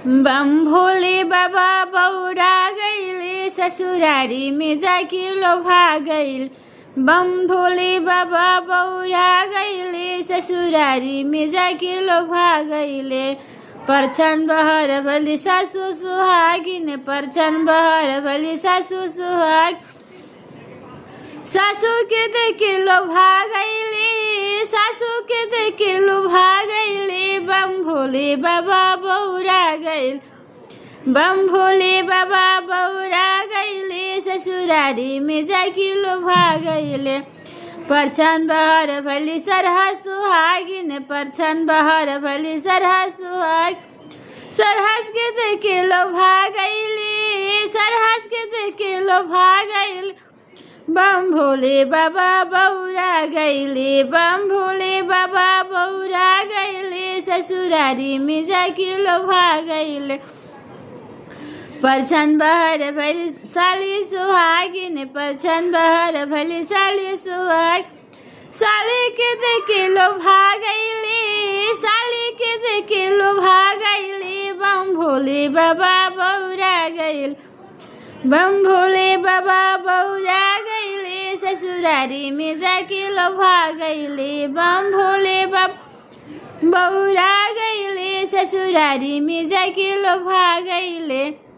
बम भोले बाबा बौरा गइले ससुरारी में जाके लोभा गइल। बम भोले बाबा बौरा गइले ससुरारी में जाके लोभा गइले। परछन बहर भली सासु सुहागिन, परछन बहर भली सासु सुहाग। सासू के देखे लोभा गइले, सासू के देखे लोभा गइले। बम भोले बाबा बौरा गइल, बम भोले बाबा बौरा गइले ससुरारी में जाके लोभा गइले। परछन बहर भली सरहा सुहागिन, परछन बहर भली सरहा सुहाग। सरहज के देखे लोभा गइले, सरहज के देखे लोभा गइल। बम भोले बाबा बौरा गइले, बम भोले बाबा बौरा गइले ससुरारी में जाके लोभा गइले। परछन बहर भली साली सुहागिन, परछन बहर भली साली सुहाग। साली के देखे लोभा गइले, साली के देखे लोभा गइले। बम भोले बाबा बौरा गइल, बम भोले बाबा बौरा गइले ससुरारी में जाके लोभा गइले। बम भोले बाबा बौरा गइले ससुरारी में जाके लोभा गइले।